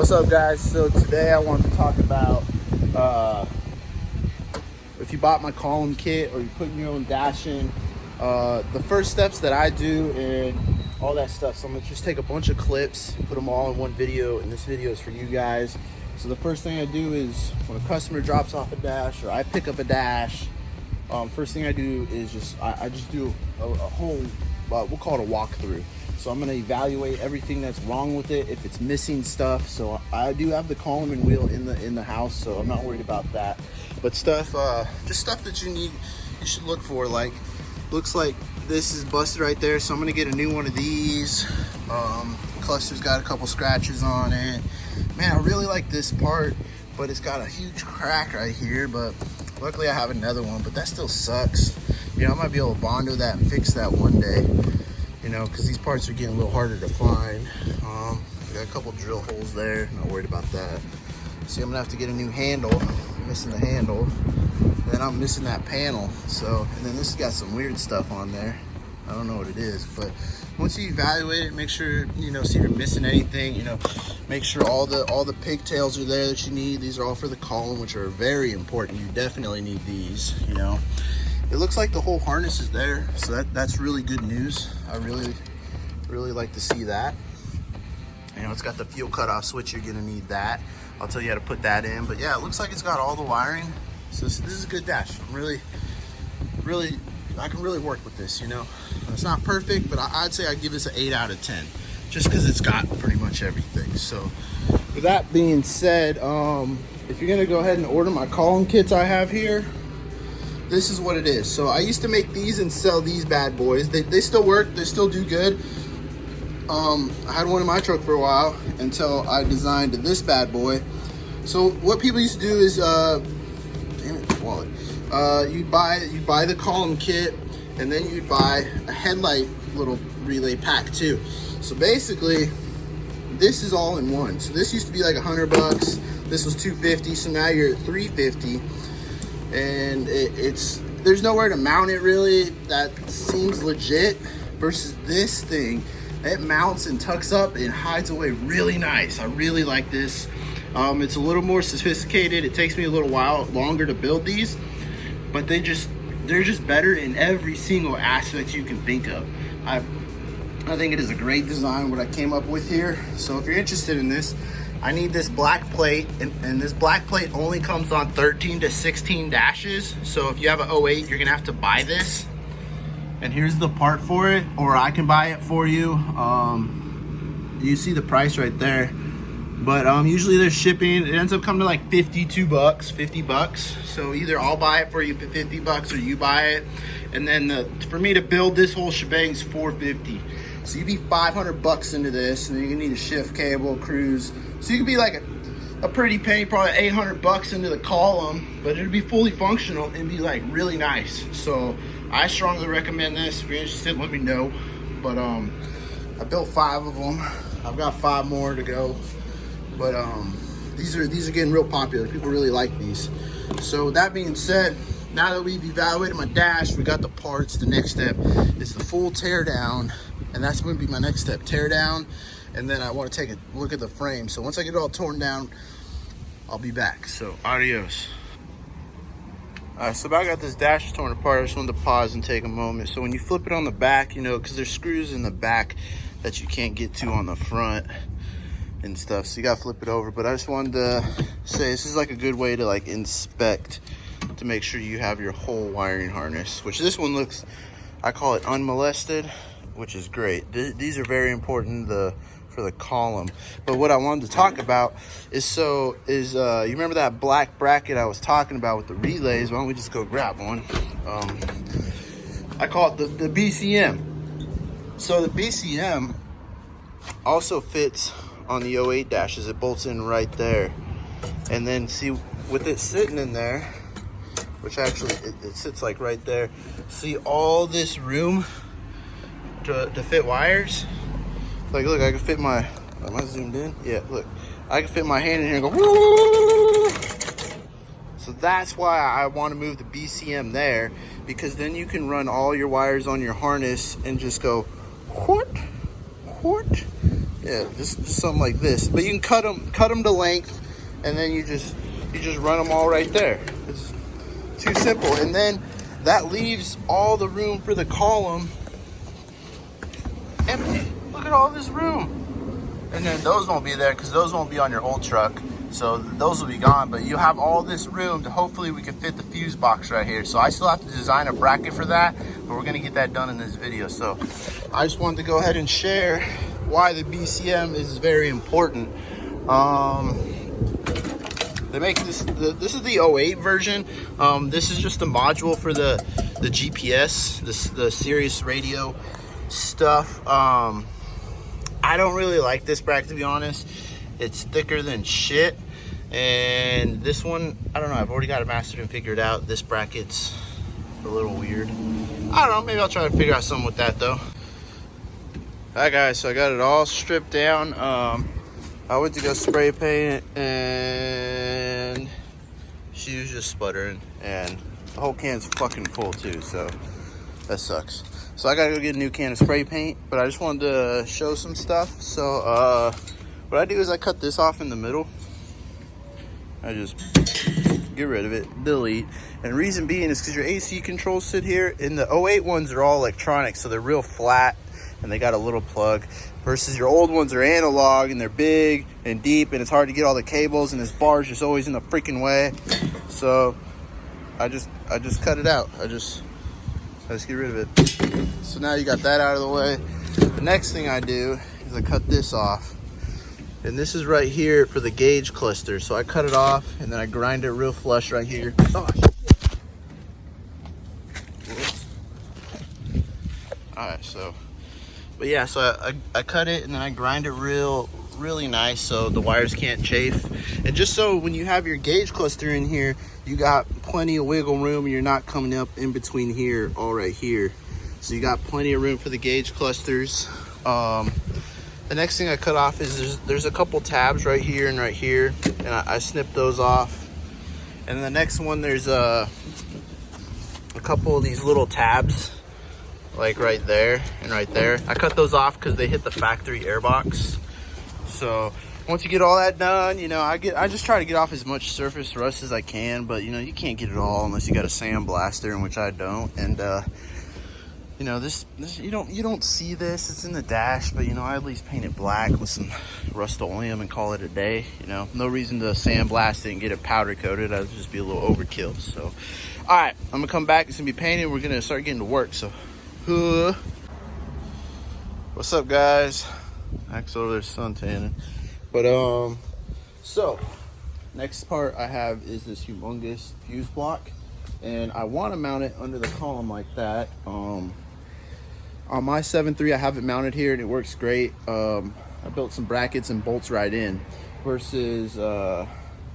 What's up, guys? So today I wanted to talk about if you bought my column kit or you're putting your own dash in, the first steps that I do and all that stuff. So I'm gonna just take a bunch of clips, put them all in one video, and this video is for you guys. So the first thing I do is when a customer drops off a dash or I pick up a dash, first thing I do is I just do a whole, we'll call it a walkthrough. So I'm gonna evaluate everything that's wrong with it, if it's missing stuff. So I do have the column and wheel in the house, so I'm not worried about that. But stuff, just stuff that you should look for. Like, looks like this is busted right there, so I'm gonna get a new one of these. Cluster's got a couple scratches on it. Man, I really like this part, but it's got a huge crack right here. But luckily I have another one, but that still sucks. You know, I might be able to Bondo that and fix that one day. You know, because these parts are getting a little harder to find. Got a couple drill holes there, not worried about that. See, I'm gonna have to get a new handle. I'm missing the handle. Then I'm missing that panel. So, and then this has got some weird stuff on there. I don't know what it is, but once you evaluate it, make sure, you know, see if you're missing anything, you know, make sure all the pigtails are there that you need. These are all for the column, which are very important. You definitely need these, you know. It looks like the whole harness is there, so that's really good news. I really like to see that. You know, it's got the fuel cutoff switch. You're gonna need that. I'll tell you how to put that in. But yeah, it looks like it's got all the wiring. So this is a good dash. I'm really, I can really work with this. You know, it's not perfect, but I'd say I'd give this an 8 out of 10, just because it's got pretty much everything. So with that being said, if you're gonna go ahead and order my column kits I have here, this is what it is. So I used to make these and sell these bad boys. They still work, they still do good. I had one in my truck for a while until I designed this bad boy. So what people used to do is, damn it, wallet. You buy the column kit, and then you'd buy a headlight little relay pack too. So basically, this is all in one. So this used to be like $100. This was $250. So now you're at $350. And there's nowhere to mount it really that seems legit, versus this thing. It mounts and tucks up and hides away really nice. I really like this. It's a little more sophisticated. It takes me a little while longer to build these, but they're just better in every single aspect you can think of. I think it is a great design what I came up with here. So if you're interested in this, I need this black plate, and this black plate only comes on 13 to 16 dashes. So if you have an 08, you're gonna have to buy this. And here's the part for it, or I can buy it for you. You see the price right there. But usually there's shipping. It ends up coming to like 52 bucks, 50 bucks. So either I'll buy it for you for 50 bucks or you buy it. And then for me to build this whole shebang is $450. So you'd be 500 bucks into this, and then you're gonna need a shift cable, cruise. So you could be like a pretty penny, probably 800 bucks into the column, but it'd be fully functional and be like really nice. So I strongly recommend this. If you're interested, let me know. But I built 5 of them. I've got 5 more to go. But these are getting real popular. People really like these. So that being said, now that we've evaluated my dash, we got the parts. The next step is the full tear down, and that's going to be my next step. Tear down, and then I want to take a look at the frame. So once I get it all torn down, I'll be back. So adios. Alright, so I got this dash torn apart. I just wanted to pause and take a moment. So when you flip it on the back, you know, because there's screws in the back that you can't get to on the front and stuff, so you gotta flip it over. But I just wanted to say this is like a good way to like inspect to make sure you have your whole wiring harness, which this one looks, I call it unmolested, which is great. These are very important for the column. But what I wanted to talk about is you remember that black bracket I was talking about with the relays? Why don't we just go grab one? I call it the BCM. So the BCM also fits on the 08 dashes. It bolts in right there. And then see, with it sitting in there, which actually it sits like right there, see all this room to fit wires? Like, look, I can fit my, am I zoomed in? Yeah, look, I can fit my hand in here and go, woo! So that's why I want to move the BCM there, because then you can run all your wires on your harness and just go, what, Yeah, just something like this. But you can cut them to length, and then you just run them all right there. It's too simple. And then that leaves all the room for the column empty. Look at all this room. And then those won't be there because those won't be on your old truck. So those will be gone, but you have all this room to hopefully we can fit the fuse box right here. So I still have to design a bracket for that, but we're gonna get that done in this video. So I just wanted to go ahead and share why the BCM is very important. They make this, this is the 08 version. This is just a module for the GPS, the Sirius radio stuff. I don't really like this bracket, to be honest. It's thicker than shit. And this one, I don't know, I've already got it mastered and figured out. This bracket's a little weird. I don't know, maybe I'll try to figure out something with that though. Alright guys, so I got it all stripped down. I went to go spray paint it and she was just sputtering, and the whole can's fucking full too, so that sucks. So I gotta go get a new can of spray paint, but I just wanted to show some stuff. So what I do is I cut this off in the middle. I just get rid of it, delete. And the reason being is because your AC controls sit here, and the 08 ones are all electronic, so they're real flat and they got a little plug, versus your old ones are analog and they're big and deep and it's hard to get all the cables, and this bar's just always in the freaking way. So I just cut it out. I just get rid of it. So now you got that out of the way. The next thing I do is I cut this off. And this is right here for the gauge cluster. So I cut it off and then I grind it real flush right here. Oh, alright, so, but yeah, so I cut it and then I grind it really nice so the wires can't chafe. And just so when you have your gauge cluster in here, you got plenty of wiggle room and you're not coming up in between here, all right here. So you got plenty of room for the gauge clusters. The next thing I cut off is there's a couple tabs right here and right here, and I snipped those off. And then the next one, there's a couple of these little tabs, like right there and right there. I cut those off because they hit the factory airbox. So once you get all that done, you know, I just try to get off as much surface rust as I can, but you know, you can't get it all unless you got a sandblaster, in which I don't. And you know, this you don't see this, it's in the dash, but you know, I at least paint it black with some Rust-Oleum and call it a day. You know, no reason to sandblast it and get it powder coated. That'd just be a little overkill. So all right, I'm gonna come back, it's gonna be painted, we're gonna start getting to work. So what's up guys? Max over there sun tanning. But so next part I have is this humongous fuse block, and I want to mount it under the column like that. On my 7.3 I have it mounted here and it works great. I built some brackets and bolts right in, versus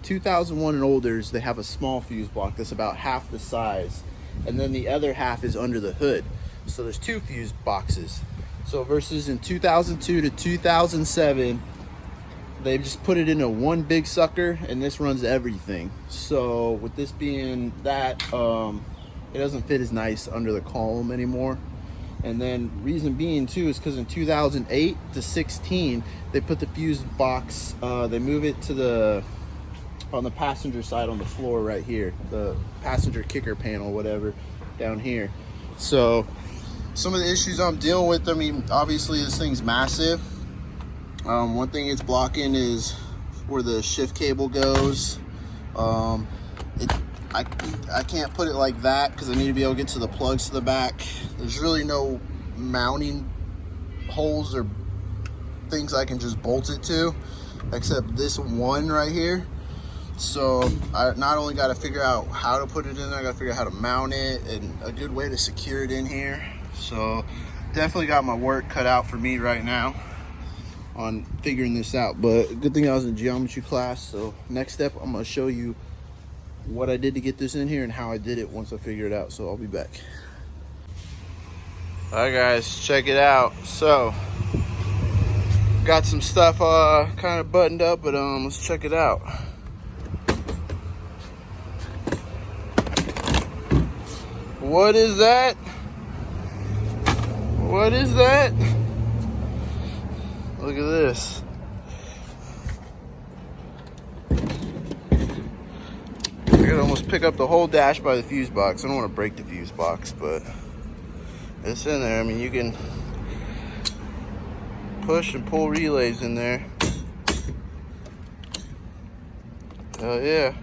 2001 and olders, they have a small fuse block that's about half the size, and then the other half is under the hood. So there's two fuse boxes. So versus in 2002 to 2007, they just put it into one big sucker and this runs everything. So with this being that, it doesn't fit as nice under the column anymore. And then reason being too is because in 2008 to 16, they put the fuse box, they move it to on the passenger side on the floor right here, the passenger kicker panel, whatever, down here. So some of the issues I'm dealing with, I mean, obviously this thing's massive. One thing it's blocking is where the shift cable goes. I can't put it like that because I need to be able to get to the plugs to the back. There's really no mounting holes or things I can just bolt it to, except this one right here. So I not only got to figure out how to put it in there, I got to figure out how to mount it and a good way to secure it in here. So definitely got my work cut out for me right now on figuring this out, but good thing I was in geometry class. So next step, I'm going to show you what I did to get this in here and how I did it once I figure it out. So I'll be back. All right guys, check it out. So got some stuff kind of buttoned up, but let's check it out. What is that? What is that? Look at this. I could almost pick up the whole dash by the fuse box. I don't want to break the fuse box, but it's in there. I mean, you can push and pull relays in there. Hell yeah.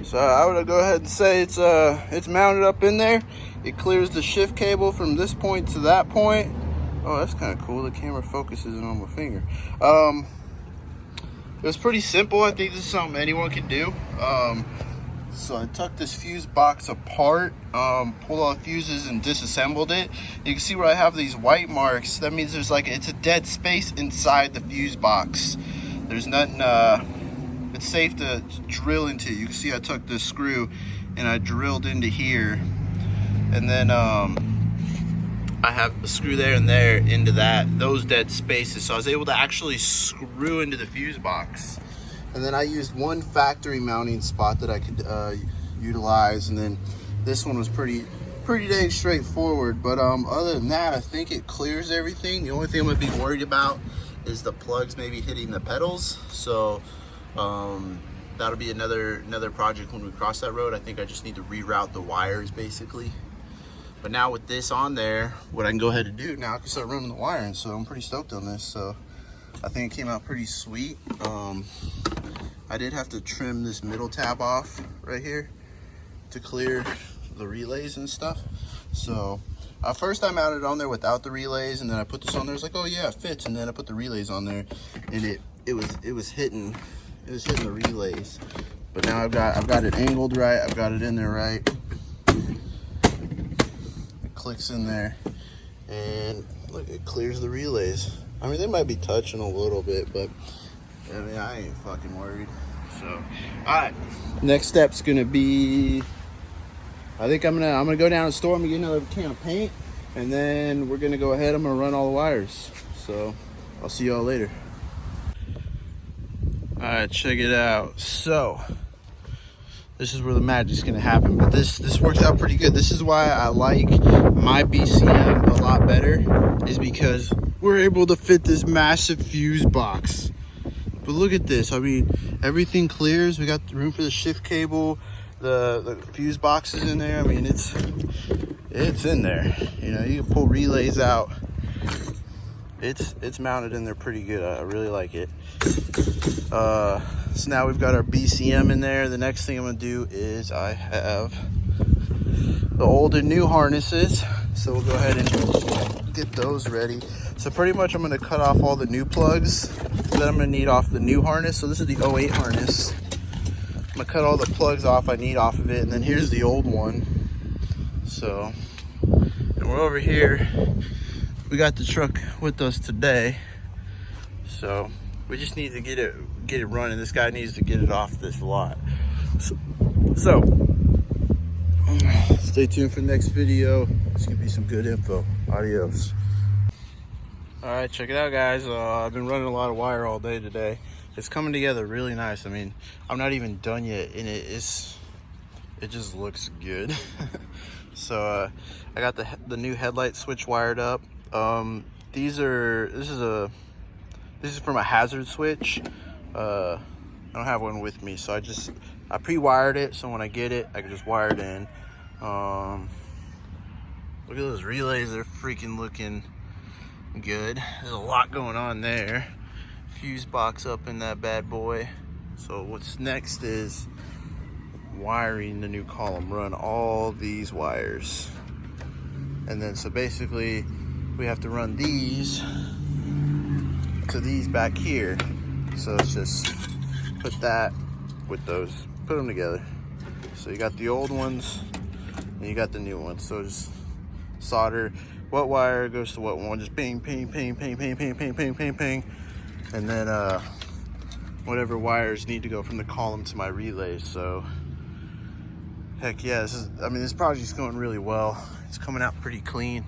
So I would go ahead and say it's mounted up in there. It clears the shift cable from this point to that point. Oh, that's kind of cool. The camera focuses in on my finger. It was pretty simple. I think this is something anyone can do. So I took this fuse box apart, pulled all the fuses and disassembled it. You can see where I have these white marks. That means there's it's a dead space inside the fuse box. There's nothing, it's safe to drill into. You can see I took this screw and I drilled into here. And then I have a screw there and there into those dead spaces. So I was able to actually screw into the fuse box. And then I used one factory mounting spot that I could utilize. And then this one was pretty dang straightforward. But other than that, I think it clears everything. The only thing I'm gonna be worried about is the plugs maybe hitting the pedals. So that'll be another project when we cross that road. I think I just need to reroute the wires basically. But now with this on there, what I can go ahead and do now, I can start running the wiring. So I'm pretty stoked on this. So I think it came out pretty sweet. I did have to trim this middle tab off right here to clear the relays and stuff. So first I mounted it on there without the relays, and then I put this on there. It's like, oh yeah, it fits. And then I put the relays on there, and it was hitting the relays. But now I've got it angled right. I've got it in there right. Clicks in there, and look, it clears the relays. I mean, they might be touching a little bit, but I mean, I ain't fucking worried. So, all right. Next step's gonna be, I think I'm gonna go down to the store. I'm gonna get another can of paint, and then we're gonna go ahead. I'm gonna run all the wires. So, I'll see y'all later. All right, check it out. So, this is where the magic's gonna happen, but this works out pretty good. This is why I like my BCM a lot better, is because we're able to fit this massive fuse box. But look at this. I mean, everything clears. We got room for the shift cable. The fuse box is in there. I mean, it's in there. You know, you can pull relays out. It's mounted in there pretty good. I really like it. So now we've got our BCM in there. The next thing I'm gonna do is I have the old and new harnesses. So we'll go ahead and get those ready. So pretty much I'm gonna cut off all the new plugs that I'm gonna need off the new harness. So this is the 08 harness. I'm gonna cut all the plugs off I need off of it. And then here's the old one. So, and we're over here. We got the truck with us today. So we just need to get it running. This guy needs to get it off this lot. So stay tuned for the next video. It's gonna be some good info. Adios. All right, check it out, guys. I've been running a lot of wire all day today. It's coming together really nice. I mean, I'm not even done yet, and it just looks good. So I got the new headlight switch wired up. This is from a hazard switch. I don't have one with me, so I pre-wired it, so when I get it, I can just wire it in. Look at those relays, they're freaking looking good. There's a lot going on there. Fuse box up in that bad boy. So what's next is wiring the new column, run all these wires. And then so basically we have to run these to these back here. So it's just put that with those, put them together. So you got the old ones and you got the new ones. So just solder what wire goes to what one, just ping, ping, ping, ping, ping, ping, ping, ping, ping, ping. And then whatever wires need to go from the column to my relay. So heck yeah, this project's going really well. It's coming out pretty clean.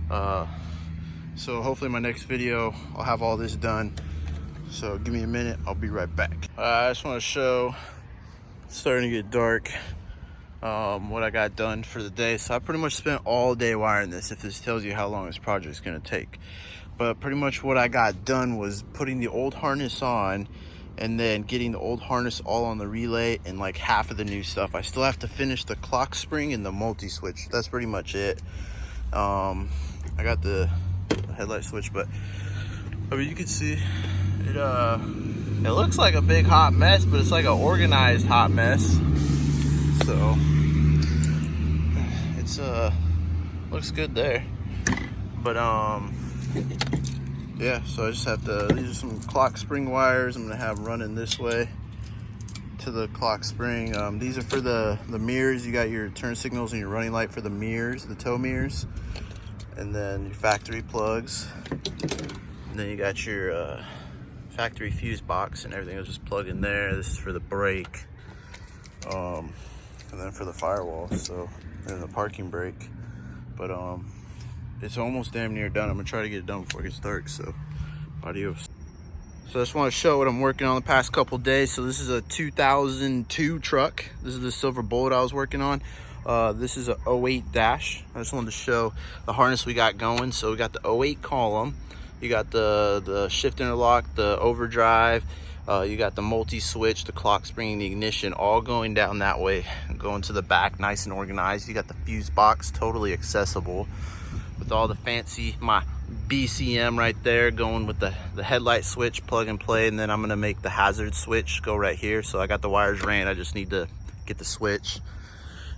So hopefully my next video, I'll have all this done. So give me a minute, I'll be right back. I just want to show, it's starting to get dark, what I got done for the day. So I pretty much spent all day wiring this, if this tells you how long this project's gonna take. But pretty much what I got done was putting the old harness on and then getting the old harness all on the relay and like half of the new stuff. I still have to finish the clock spring and the multi-switch. That's pretty much it. I got the headlight switch, but I mean, you can see it looks like a big hot mess, but it's like an organized hot mess. So it's looks good there. But yeah, so I just have to, these are some clock spring wires I'm gonna have running this way to the clock spring. These are for the mirrors. You got your turn signals and your running light for the mirrors, the tow mirrors, and then your factory plugs. And then you got your factory fuse box and everything will just plug in there. This is for the brake, and then for the firewall, so, and the parking brake. But it's almost damn near done. I'm gonna try to get it done before it gets dark, so adios. So I just want to show what I'm working on the past couple days. So this is a 2002 truck. This is the silver bullet I was working on. This is a 08 dash. I just wanted to show the harness we got going. So we got the 08 column, you got the shift interlock, the overdrive, you got the multi-switch, the clock spring, the ignition, all going down that way, going to the back, nice and organized. You got the fuse box, totally accessible, with all the fancy, my BCM right there, going with the headlight switch, plug and play. And then I'm gonna make the hazard switch go right here. So I got the wires ran, I just need to get the switch.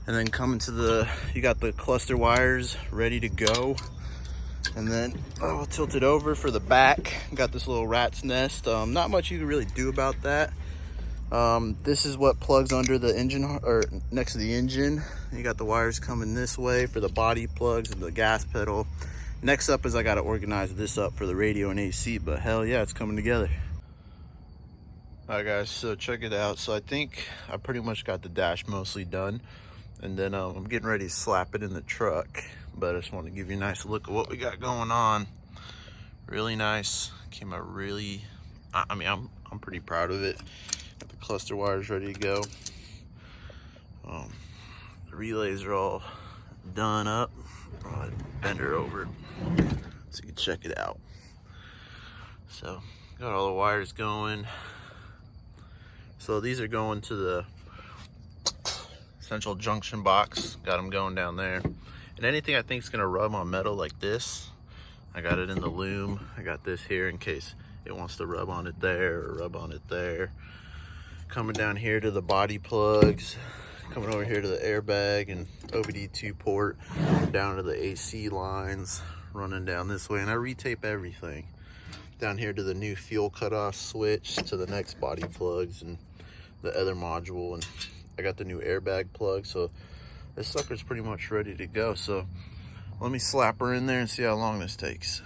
And then coming to you got the cluster wires ready to go. And then I'll tilt it over for the back. Got this little rat's nest. Not much you can really do about that. This is what plugs under the engine, or next to the engine. You got the wires coming this way for the body plugs and the gas pedal. Next up is I got to organize this up for the radio and AC, but hell yeah, it's coming together. All right guys, so check it out. So I think I pretty much got the dash mostly done, and then I'm getting ready to slap it in the truck. But I just want to give you a nice look at what we got going on. Really nice. Came out really, I mean, I'm pretty proud of it. Got the cluster wires ready to go. The relays are all done up. I'll bend her over so you can check it out. So got all the wires going. So these are going to the central junction box. Got them going down there. And anything I think is gonna rub on metal like this, I got it in the loom. I got this here in case it wants to rub on it there or rub on it there. Coming down here to the body plugs, coming over here to the airbag and OBD2 port, down to the AC lines, running down this way. And I retape everything. Down here to the new fuel cutoff switch, to the next body plugs and the other module. And I got the new airbag plug, so this sucker's pretty much ready to go. So let me slap her in there and see how long this takes.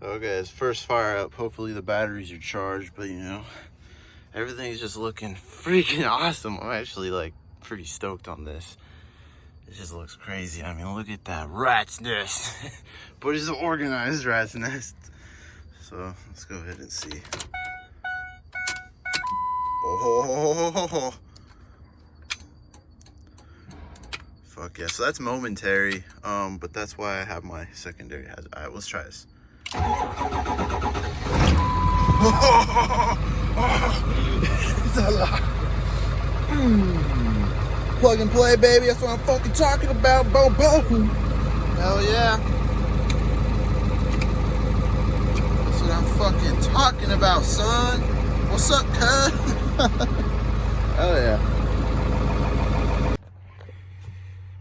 Okay, it's first fire up. Hopefully the batteries are charged, but you know, everything's just looking freaking awesome. I'm actually like pretty stoked on this. It just looks crazy. I mean, look at that rat's nest. But it's an organized rat's nest. So let's go ahead and see. Oh, fuck yeah. So that's momentary, but that's why I have my secondary hazard. All right, let's try this. It's a lot. Plug and play, baby. That's what I'm fucking talking about. Boom, boom. Hell yeah. That's what I'm fucking talking about, son. What's up, cuz? Hell yeah.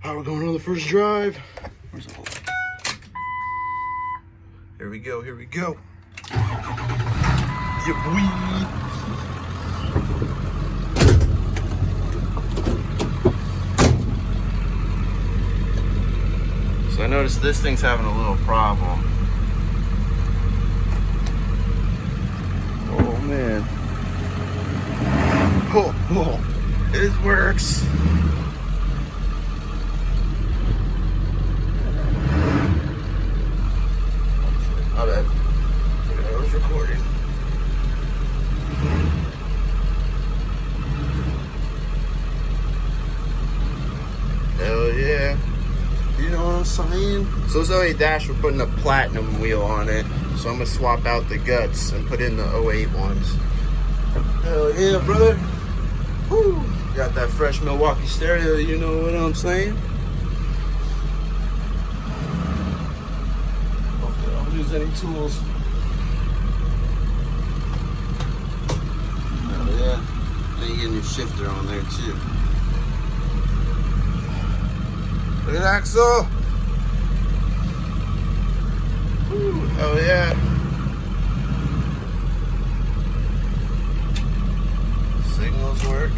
All right, we're going on the first drive. Where's the hole? Here we go, here we go. Yeah, boy. So I noticed this thing's having a little problem. Oh man. Oh, it works. My bad. I was recording. Hell yeah. You know what I'm saying? So this 08 dash, we're putting a platinum wheel on it. So I'm gonna swap out the guts and put in the 08 ones. Hell yeah, brother. Woo. Got that fresh Milwaukee stereo, you know what I'm saying? Hopefully I don't use any tools. Hell yeah. Now you get a new shifter on there too. Look at that axle. Ooh, hell yeah. Signals work.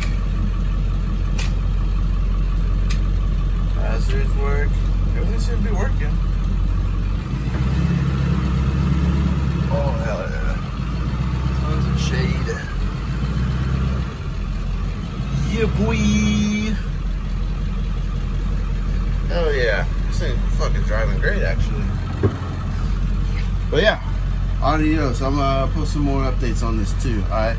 Hazards work. Everything seems to be working. Oh, hell yeah. Tons of shade. Yeah, boy. Hell yeah. This thing's fucking driving great, actually. But yeah, adios. I'm gonna put some more updates on this too. Alright.